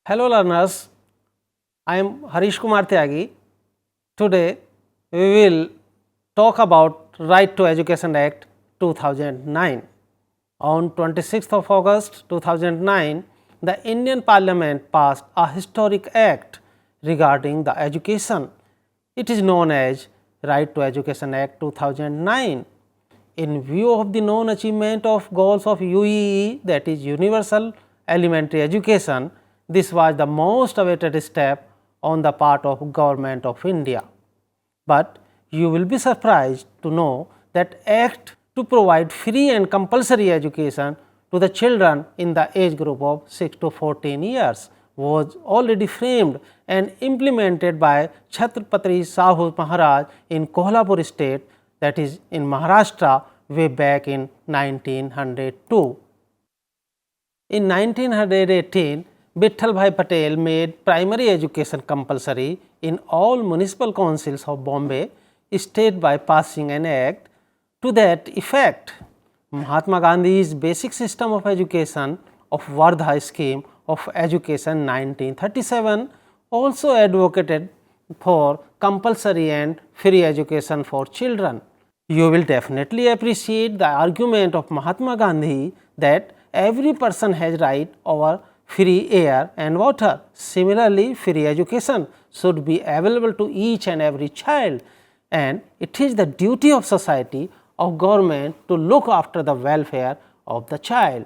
Hello learners, I am Harish Kumar Tyagi. Today we will talk about Right to Education Act 2009. On 26th of August 2009, the Indian Parliament passed a historic act regarding the education. It is known as Right to Education Act 2009. In view of the non-achievement of goals of UEE, that is Universal Elementary Education, this was the most awaited step on the part of Government of India. But you will be surprised to know that Act to provide free and compulsory education to the children in the age group of 6 to 14 years was already framed and implemented by Chhatrapati Shahu Maharaj in Kolhapur state, that is in Maharashtra, way back in 1902. In 1918, Vittal Bhai Patel made primary education compulsory in all municipal councils of Bombay state by passing an act to that effect. Mahatma Gandhi's basic system of education of Vardha scheme of education 1937 also advocated for compulsory and free education for children. You will definitely appreciate the argument of Mahatma Gandhi that every person has right over free air and water. Similarly, free education should be available to each and every child, and it is the duty of society, of government to look after the welfare of the child.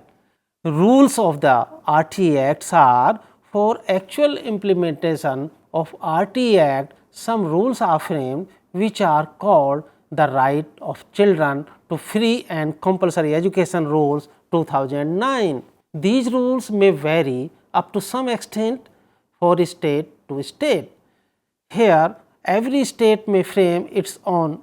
Rules of the RT Acts are for actual implementation of RT Act. Some rules are framed which are called the Right of Children to Free and Compulsory Education Rules 2009. These rules may vary up to some extent for state to state. Here, every state may frame its own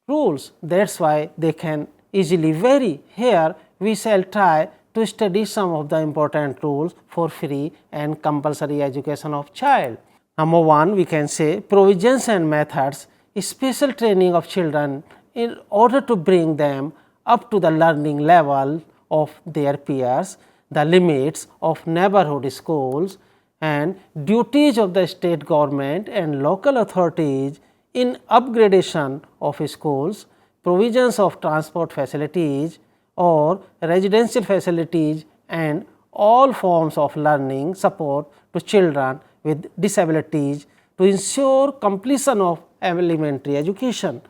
rules, that is why they can easily vary. Here, we shall try to study some of the important rules for free and compulsory education of child. Number 1, we can say provisions and methods, special training of children in order to bring them up to the learning level of their peers, the limits of neighborhood schools, and duties of the state government and local authorities in upgradation of schools, provisions of transport facilities or residential facilities, and all forms of learning support to children with disabilities to ensure completion of elementary education.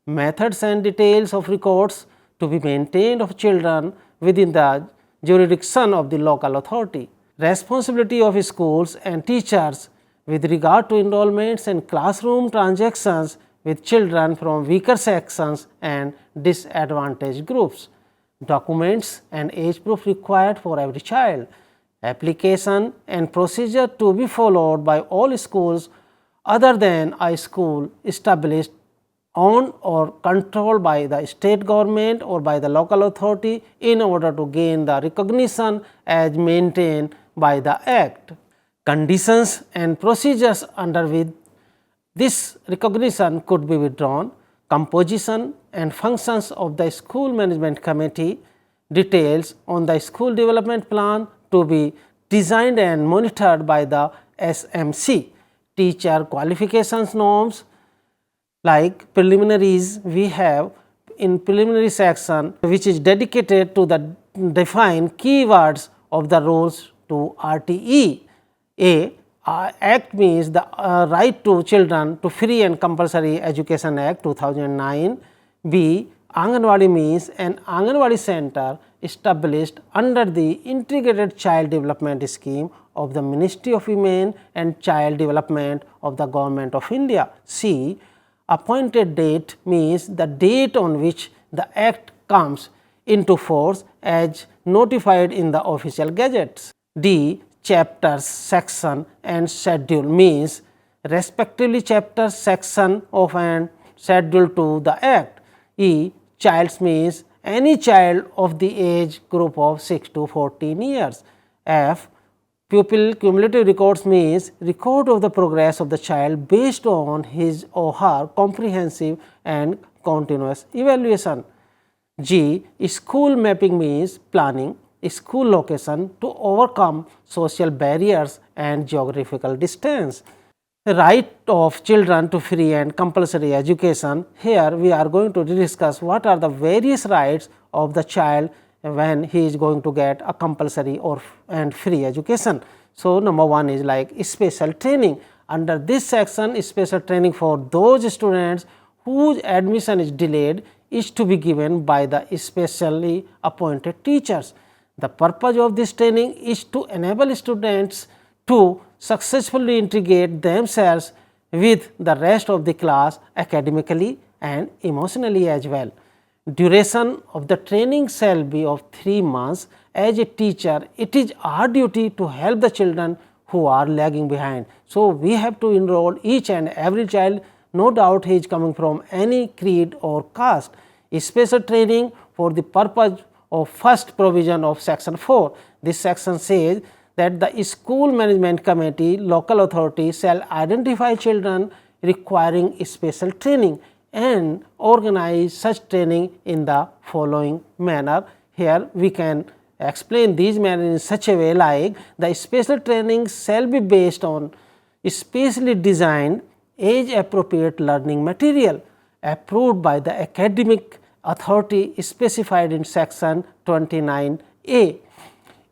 Methods and details of records to be maintained of children within the jurisdiction of the local authority. Responsibility of schools and teachers with regard to enrollments and classroom transactions with children from weaker sections and disadvantaged groups. Documents and age proof required for every child. Application and procedure to be followed by all schools other than a school established on or controlled by the state government or by the local authority in order to gain the recognition as maintained by the Act. Conditions and procedures under which this recognition could be withdrawn, composition and functions of the school management committee, details on the school development plan to be designed and monitored by the SMC, teacher qualifications norms. Like preliminaries, we have in preliminary section which is dedicated to the define keywords of the rules to RTE. A Act means the Right to Children to Free and Compulsory Education Act 2009. B Anganwadi means an Anganwadi center established under the Integrated Child Development Scheme of the Ministry of Women and Child Development of the Government of India. C Appointed date means the date on which the Act comes into force as notified in the official gazettes. D Chapters, section and schedule means respectively chapter, section of and schedule to the Act. E Childs means any child of the age group of 6 to 14 years. F Pupil cumulative records means record of the progress of the child based on his or her comprehensive and continuous evaluation. G School mapping means planning, school location to overcome social barriers and geographical distance. The right of children to free and compulsory education. Here we are going to discuss what are the various rights of the child when he is going to get a compulsory and free education. So, number one is like special training. Under this section, special training for those students whose admission is delayed is to be given by the specially appointed teachers. The purpose of this training is to enable students to successfully integrate themselves with the rest of the class academically and emotionally as well. Duration of the training shall be of 3 months. As a teacher, it is our duty to help the children who are lagging behind. So, we have to enroll each and every child, no doubt he is coming from any creed or caste. A special training for the purpose of first provision of section 4. This section says that the school management committee, local authority shall identify children requiring special training and organize such training in the following manner. Here we can explain these manner in such a way like the special training shall be based on specially designed age appropriate learning material approved by the academic authority specified in section 29A.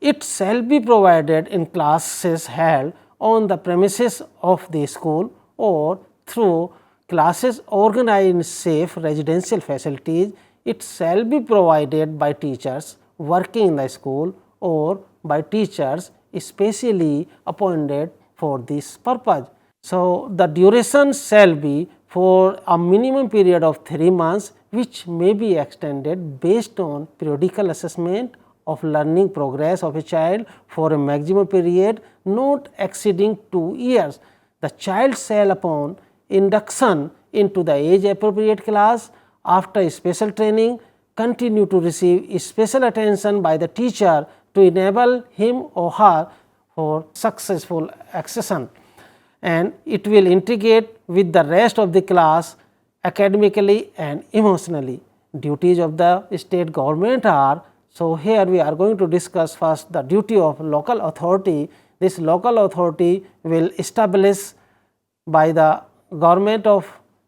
It shall be provided in classes held on the premises of the school or through classes organized in safe residential facilities. It shall be provided by teachers working in the school or by teachers specially appointed for this purpose. So, the duration shall be for a minimum period of 3 months, which may be extended based on periodical assessment of learning progress of a child for a maximum period not exceeding 2 years. The child shall upon induction into the age appropriate class after special training continue to receive special attention by the teacher to enable him or her for successful accession, and it will integrate with the rest of the class academically and emotionally. Duties of the state government are, so here we are going to discuss first the duty of local authority. This local authority will establish by the government of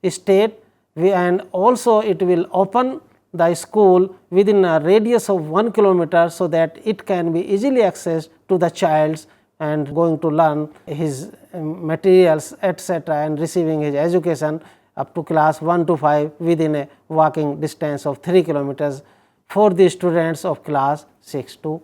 state and also it will open the school within a radius of 1 kilometer, so that it can be easily accessed to the child's and going to learn his materials etc., and receiving his education up to class 1 to 5 within a walking distance of 3 kilometers for the students of class 6 to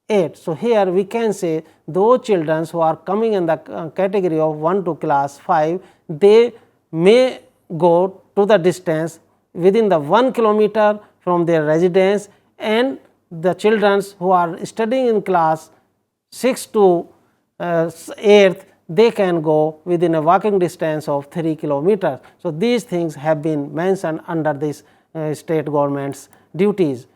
8. So, here we can say those children who are coming in the category of 1 to class 5, they may go to the distance within the 1 kilometer from their residence, and the children who are studying in class 6 to 8th, they can go within a walking distance of 3 kilometers. So, these things have been mentioned under this state government's duties.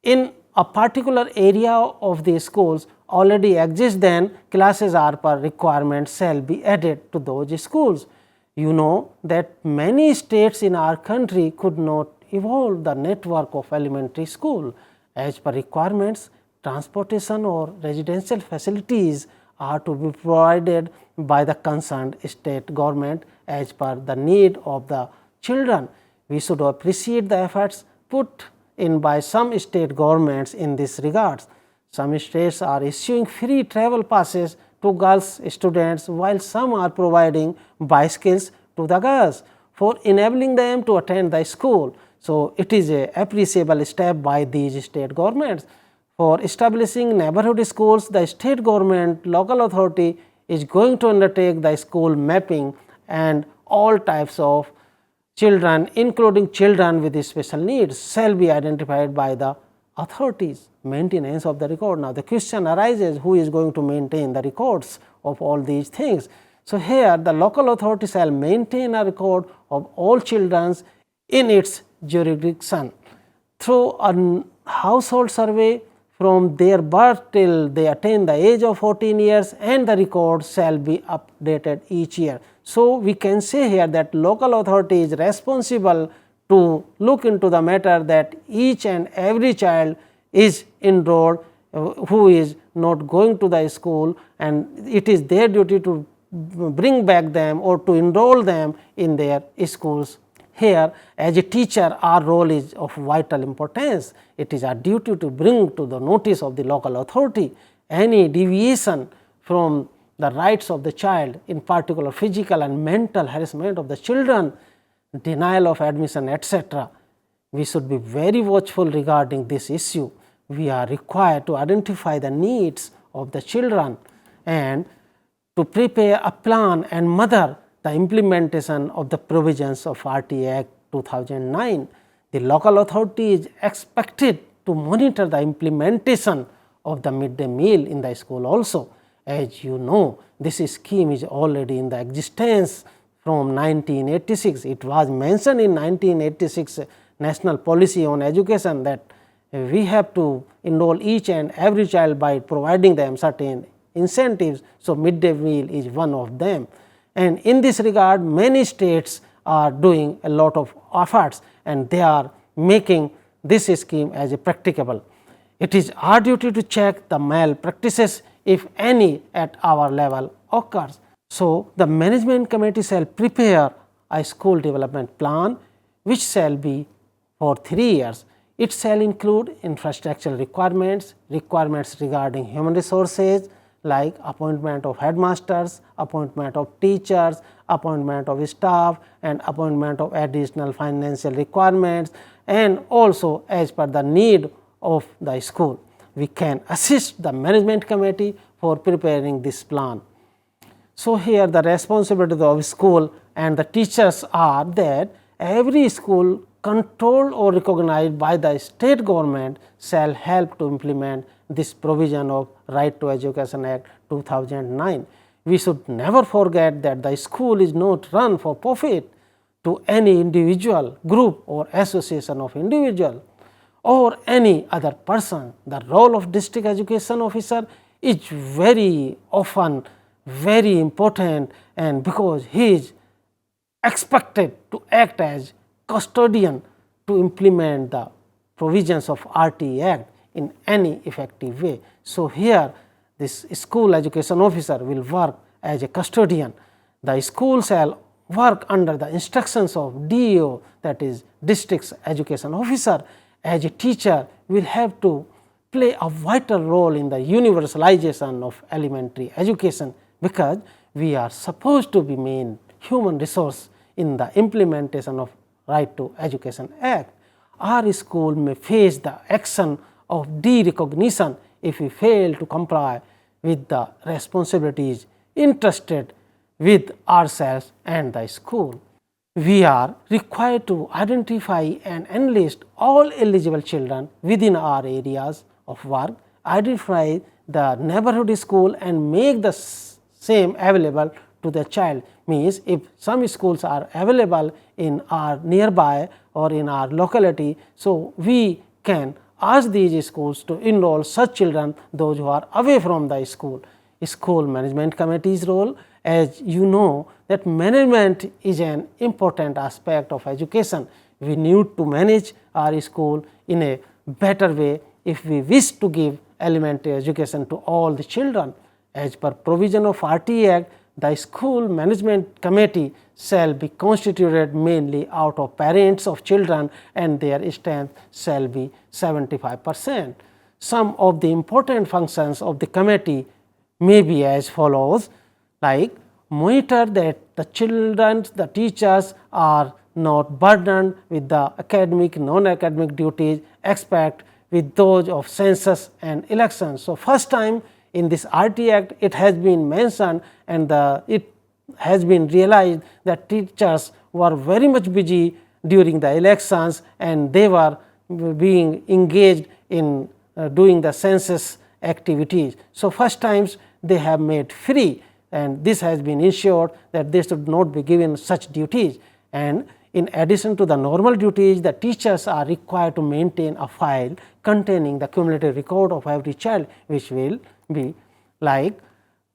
In a particular area of the schools already exist, then classes are per requirement shall be added to those schools. You know that many states in our country could not evolve the network of elementary school. As per requirements, transportation or residential facilities are to be provided by the concerned state government as per the need of the children. We should appreciate the efforts put in by some state governments in this regards. Some states are issuing free travel passes to girls students, while some are providing bicycles to the girls for enabling them to attend the school. So, it is a appreciable step by these state governments. For establishing neighborhood schools, the state government local authority is going to undertake the school mapping, and all types of children including children with special needs shall be identified by the authorities. Maintenance of the record. Now, the question arises, who is going to maintain the records of all these things? So, here the local authority shall maintain a record of all children in its jurisdiction through a household survey from their birth till they attain the age of 14 years, and the record shall be updated each year. So, we can say here that local authority is responsible to look into the matter that each and every child is enrolled who is not going to the school, and it is their duty to bring back them or to enroll them in their schools. Here, as a teacher, our role is of vital importance. It is our duty to bring to the notice of the local authority any deviation from the rights of the child, in particular physical and mental harassment of the children, denial of admission, etc. We should be very watchful regarding this issue. We are required to identify the needs of the children and to prepare a plan and mother the implementation of the provisions of RT Act 2009. The local authority is expected to monitor the implementation of the midday meal in the school also. As you know, this scheme is already in the existence from 1986. It was mentioned in 1986 National Policy on Education that we have to enroll each and every child by providing them certain incentives. So, midday meal is one of them. And in this regard, many states are doing a lot of efforts, and they are making this scheme as a practicable. It is our duty to check the malpractices, if any, at our level occurs. So, the management committee shall prepare a school development plan which shall be for 3 years. It shall include infrastructure requirements, requirements regarding human resources like appointment of headmasters, appointment of teachers, appointment of staff, and appointment of additional financial requirements, and also as per the need of the school. We can assist the management committee for preparing this plan. So, here the responsibility of school and the teachers are that every school controlled or recognized by the state government shall help to implement this provision of Right to Education Act 2009. We should never forget that the school is not run for profit to any individual, group or association of individual or any other person. The role of district education officer is very often very important, and because he is expected to act as custodian to implement the provisions of RT Act in any effective way. So, here this school education officer will work as a custodian. The school shall work under the instructions of DEO, that is district education officer. As a teacher will have to play a vital role in the universalization of elementary education, because we are supposed to be main human resource in the implementation of Right to Education Act. Our school may face the action of de-recognition if we fail to comply with the responsibilities entrusted with ourselves and the school. We are required to identify and enlist all eligible children within our areas of work, identify the neighborhood school and make the same available to the child. Means if some schools are available in our nearby or in our locality, so we can ask these schools to enroll such children, those who are away from the school. School management committee's role, as you know, that management is an important aspect of education. We need to manage our school in a better way if we wish to give elementary education to all the children. As per provision of RT Act, the school management committee shall be constituted mainly out of parents of children, and their strength shall be 75%. Some of the important functions of the committee may be as follows, like monitor that the children, the teachers are not burdened with the academic, non-academic duties except with those of census and elections. So, first time in this RT Act it has been mentioned, and it has been realized that teachers were very much busy during the elections, and they were being engaged in doing the census activities. So, first times they have made free, and this has been ensured that they should not be given such duties. And in addition to the normal duties, the teachers are required to maintain a file containing the cumulative record of every child, which will be like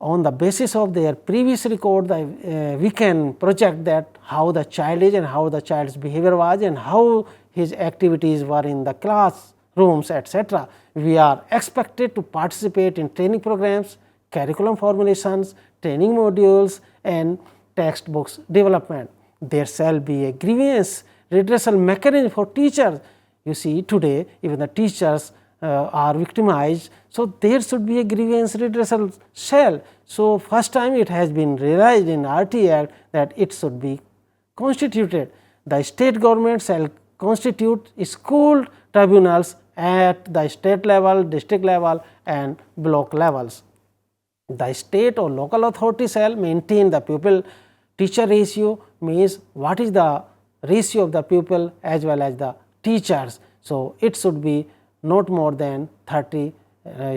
on the basis of their previous record, we can project that how the child is and how the child's behavior was and how his activities were in the class rooms, etc. We are expected to participate in training programs, curriculum formulations, training modules and textbooks development. There shall be a grievance redressal mechanism for teachers. You see, today even the teachers are victimized. So, there should be a grievance redressal cell. So, first time it has been realized in RT Act that it should be constituted. The state government shall constitute school tribunals at the state level, district level and block levels. The state or local authority shall maintain the pupil teacher ratio, means what is the ratio of the pupil as well as the teachers. So, it should be not more than 30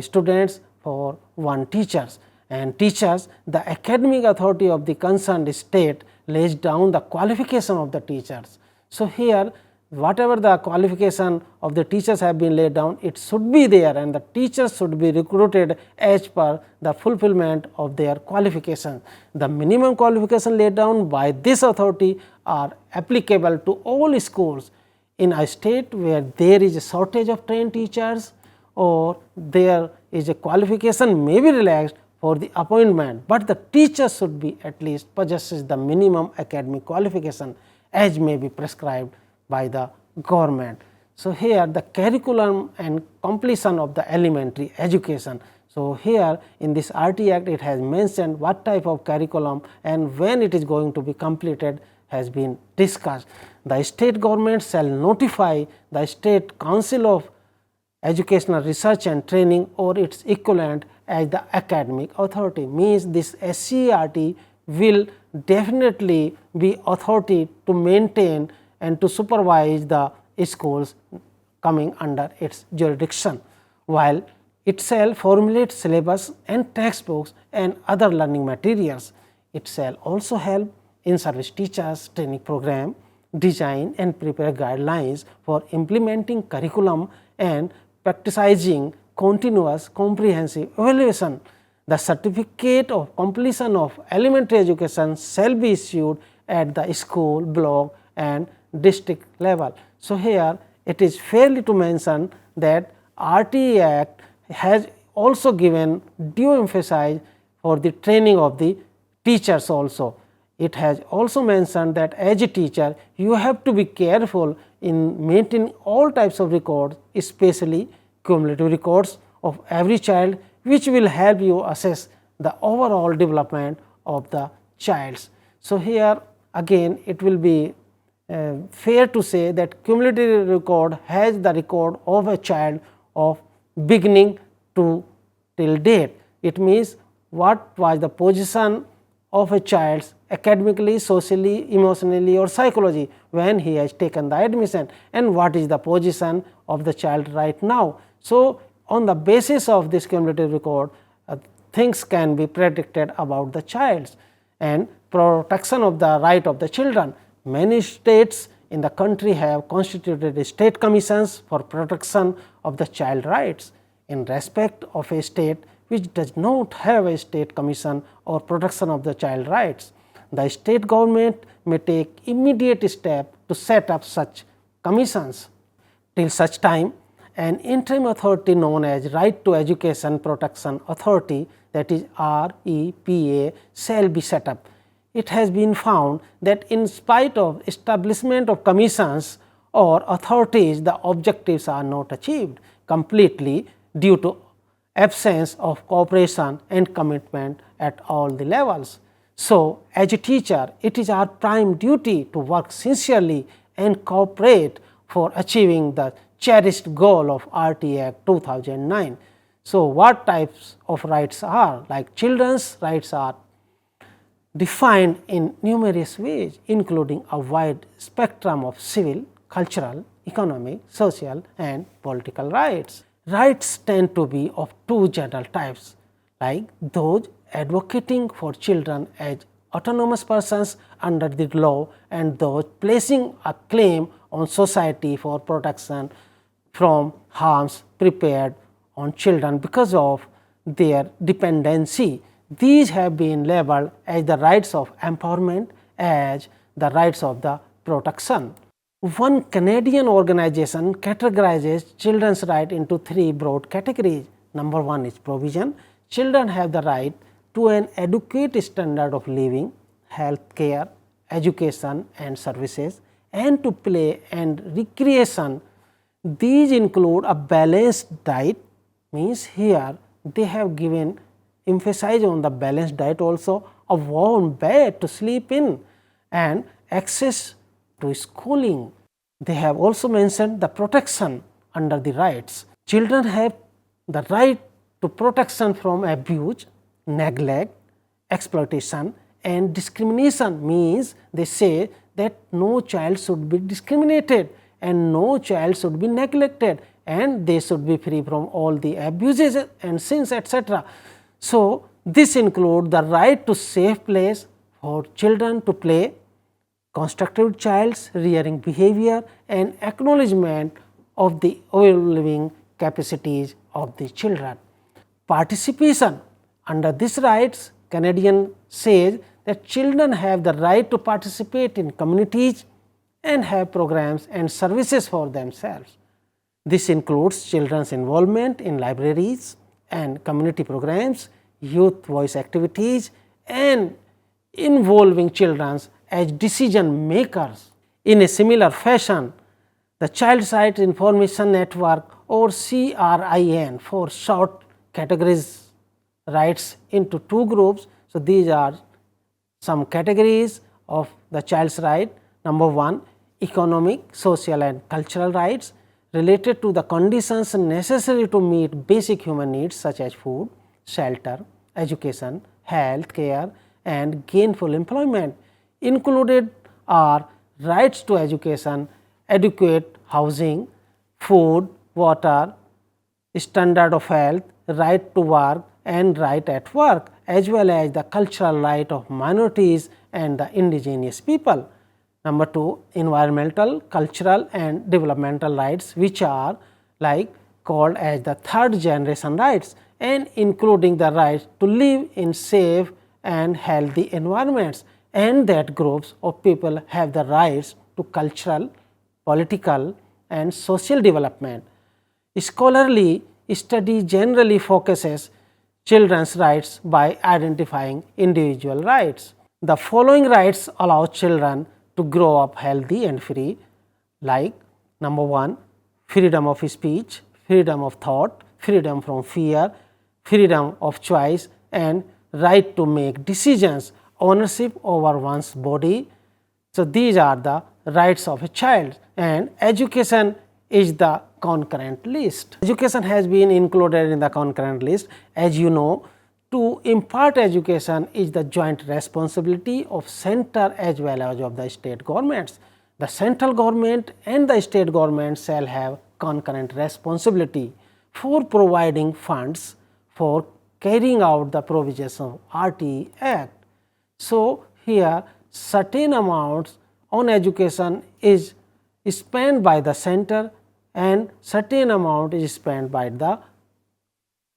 students for one teachers, and teachers, the academic authority of the concerned state lays down the qualification of the teachers. So, here whatever the qualification of the teachers have been laid down, it should be there and the teachers should be recruited as per the fulfillment of their qualification. The minimum qualification laid down by this authority are applicable to all schools in a state where there is a shortage of trained teachers or there is a qualification may be relaxed for the appointment, but the teacher should be at least possesses the minimum academic qualification as may be prescribed by the government. So, here the curriculum and completion of the elementary education. So, here in this RT Act it has mentioned what type of curriculum and when it is going to be completed has been discussed. The state government shall notify the State Council of Educational Research and Training or its equivalent as the academic authority, means this SCERT will definitely be authority to maintain and to supervise the schools coming under its jurisdiction, while it shall formulate syllabus and textbooks and other learning materials. It shall also help in service teachers training program, design and prepare guidelines for implementing curriculum and practicing continuous comprehensive evaluation. The certificate of completion of elementary education shall be issued at the school, block and district level. So, here it is fairly to mention that RT Act has also given due emphasis for the training of the teachers also. It has also mentioned that as a teacher you have to be careful in maintaining all types of records, especially cumulative records of every child, which will help you assess the overall development of the child. So, here again it will be fair to say that cumulative record has the record of a child of beginning to till date. It means what was the position of a child academically, socially, emotionally or psychology when he has taken the admission and what is the position of the child right now. So, on the basis of this cumulative record things can be predicted about the child and protection of the right of the children. Many states in the country have constituted state commissions for protection of the child rights. In respect of a state which does not have a state commission or protection of the child rights, the state government may take immediate step to set up such commissions. Till such time, an interim authority known as Right to Education Protection Authority, that is REPA, shall be set up. It has been found that in spite of establishment of commissions or authorities, the objectives are not achieved completely due to absence of cooperation and commitment at all the levels. So, as a teacher, it is our prime duty to work sincerely and cooperate for achieving the cherished goal of RT Act 2009. So, what types of rights are? Like children's rights are defined in numerous ways, including a wide spectrum of civil, cultural, economic, social and political rights. Rights tend to be of two general types, like those advocating for children as autonomous persons under the law and those placing a claim on society for protection from harms prepared on children because of their dependency. These have been labeled as the rights of empowerment, as the rights of the protection. One Canadian organization categorizes children's right into three broad categories. Number one is provision. Children have the right to an adequate standard of living, health care, education and services, and to play and recreation. These include a balanced diet, means here they have given emphasize on the balanced diet also, a warm bed to sleep in and access to schooling. They have also mentioned the protection under the rights. Children have the right to protection from abuse, neglect, exploitation and discrimination, means they say that no child should be discriminated and no child should be neglected and they should be free from all the abuses and sins, etc. So, this includes the right to safe place for children to play, constructive child's rearing behavior and acknowledgement of the evolving capacities of the children. Participation under these rights, Canadian says that children have the right to participate in communities and have programs and services for themselves. This includes children's involvement in libraries and community programs, youth voice activities and involving children as decision makers. In a similar fashion, the Child Rights Information Network or CRIN for short categories rights into two groups. So, these are some categories of the child's right. Number one, economic, social and cultural rights related to the conditions necessary to meet basic human needs such as food, shelter, education, health care and gainful employment. Included are rights to education, adequate housing, food, water, standard of health, right to work and right at work, as well as the cultural right of minorities and the indigenous people. Number two, environmental, cultural and developmental rights, which are like called as the third generation rights and including the right to live in safe and healthy environments, and that groups of people have the rights to cultural, political and social development. Scholarly study generally focuses children's rights by identifying individual rights. The following rights allow children to grow up healthy and free, like number one, freedom of speech, freedom of thought, freedom from fear, freedom of choice and right to make decisions, ownership over one's body. So, these are the rights of a child, and education is the concurrent list. Education has been included in the concurrent list. As you know, to impart education is the joint responsibility of center as well as of the state governments. The central government and the state government shall have concurrent responsibility for providing funds for carrying out the provisions of RTE Act. So, here certain amounts on education is spent by the center and certain amount is spent by the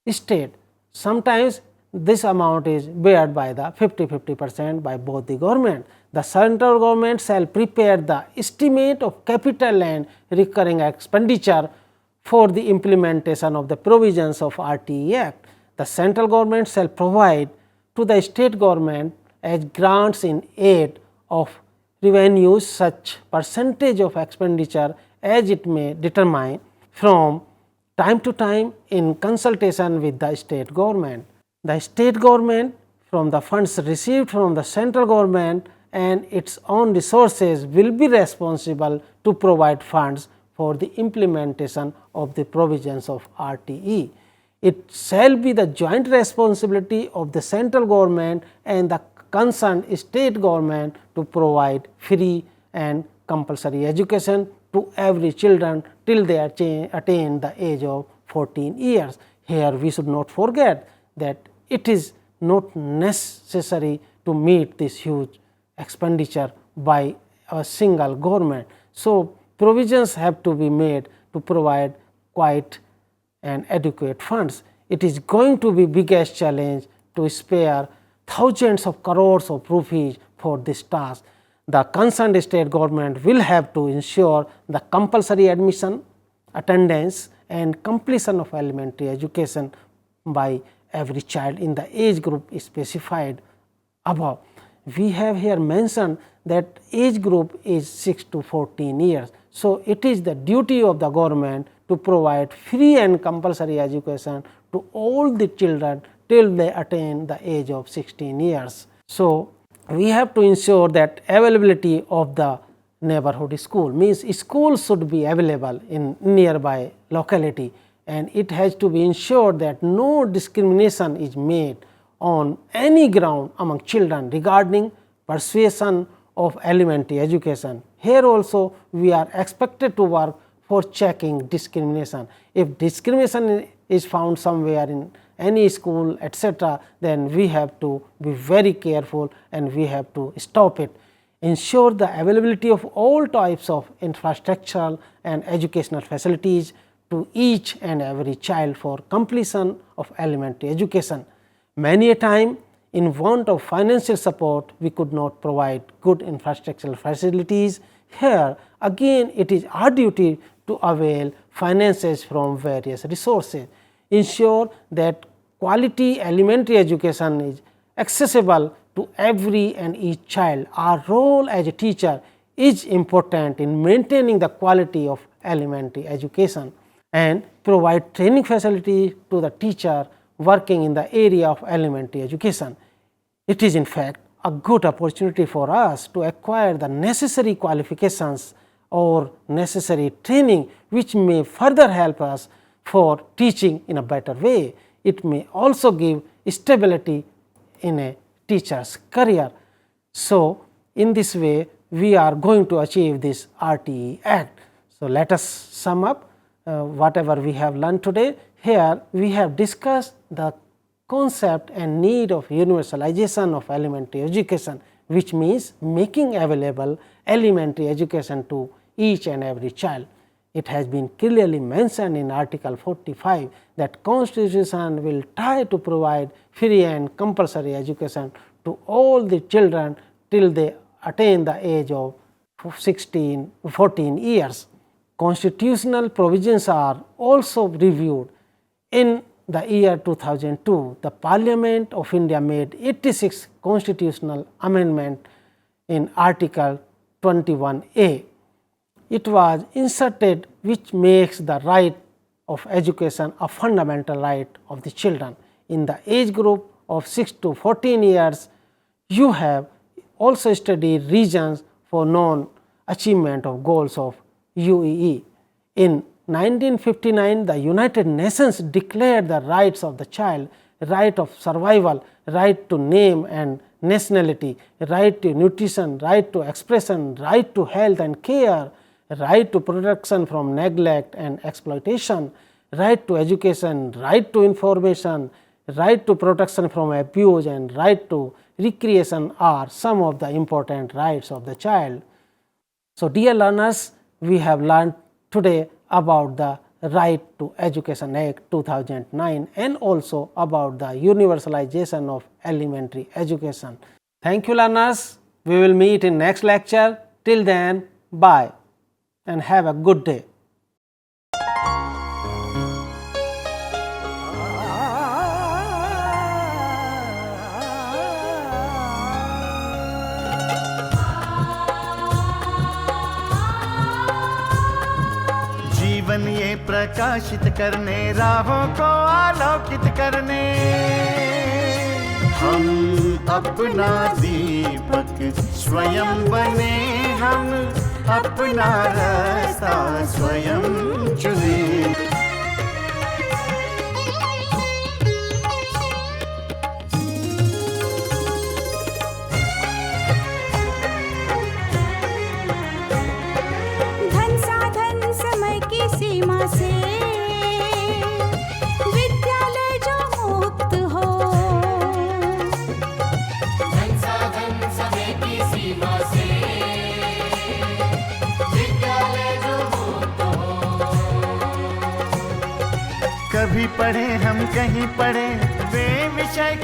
state. Sometimes this amount is bared by the 50% by both the government. The central government shall prepare the estimate of capital and recurring expenditure for the implementation of the provisions of RTE Act. The central government shall provide to the state government as grants in aid of revenues such percentage of expenditure as it may determine from time to time in consultation with the state government. The state government from the funds received from the central government and its own resources will be responsible to provide funds for the implementation of the provisions of RTE. It shall be the joint responsibility of the central government and the concerned state government to provide free and compulsory education to every children till they attain the age of 14 years. Here we should not forget that it is not necessary to meet this huge expenditure by a single government. So, provisions have to be made to provide quite and adequate funds. It is going to be biggest challenge to spare thousands of crores of rupees for this task. the concerned state government will have to ensure the compulsory admission, attendance and completion of elementary education by every child in the age group specified above. We have here mentioned that age group is 6 to 14 years. So, it is the duty of the government to provide free and compulsory education to all the children till they attain the age of 16 years. So, we have to ensure that availability of the neighborhood school, means school should be available in nearby locality, and it has to be ensured that no discrimination is made on any ground among children regarding persuasion of elementary education. Here also we are expected to work for checking discrimination. If discrimination is found somewhere in any school etc., then we have to be very careful and we have to stop it. Ensure the availability of all types of infrastructural and educational facilities to each and every child for completion of elementary education. Many a time, in want of financial support, we could not provide good infrastructural facilities. Here again it is our duty to avail finances from various resources. Ensure that quality elementary education is accessible to every and each child. Our role as a teacher is important in maintaining the quality of elementary education and provide training facilities to the teacher working in the area of elementary education. It is in fact a good opportunity for us to acquire the necessary qualifications or necessary training which may further help us for teaching in a better way. It may also give stability in a teacher's career. So, in this way we are going to achieve this RTE Act. So, let us sum up whatever we have learned today. Here we have discussed the concept and need of universalization of elementary education, which means making available elementary education to each and every child. It has been clearly mentioned in Article 45 that Constitution will try to provide free and compulsory education to all the children till they attain the age of 14 years. Constitutional provisions are also reviewed. In the year 2002, the Parliament of India made 86 constitutional amendment in Article 21A. It was inserted which makes the right of education a fundamental right of the children. In the age group of 6 to 14 years, you have also studied reasons for non-achievement of goals of UEE. In 1959, the United Nations declared the rights of the child, right of survival, right to name and nationality, right to nutrition, right to expression, right to health and care, right to protection from neglect and exploitation, right to education, right to information, right to protection from abuse and right to recreation are some of the important rights of the child. So, dear learners, we have learned today about the Right to Education Act 2009 and also about the universalization of elementary education. Thank you, learners. We will meet in next lecture. Till then, bye and have a good day. जीवन ये प्रकाशित करने, राहों को आलोकित करने, हम अपना दीपक स्वयं बने, हम अपना रास्ता स्वयं चुने। धन साधन समय की सीमा से विद्यालय जो मुक्त हो, धन साधन समय की सीमा से विद्यालय जो मुक्त हो। कभी पढ़े हम कहीं पढ़े वे विषय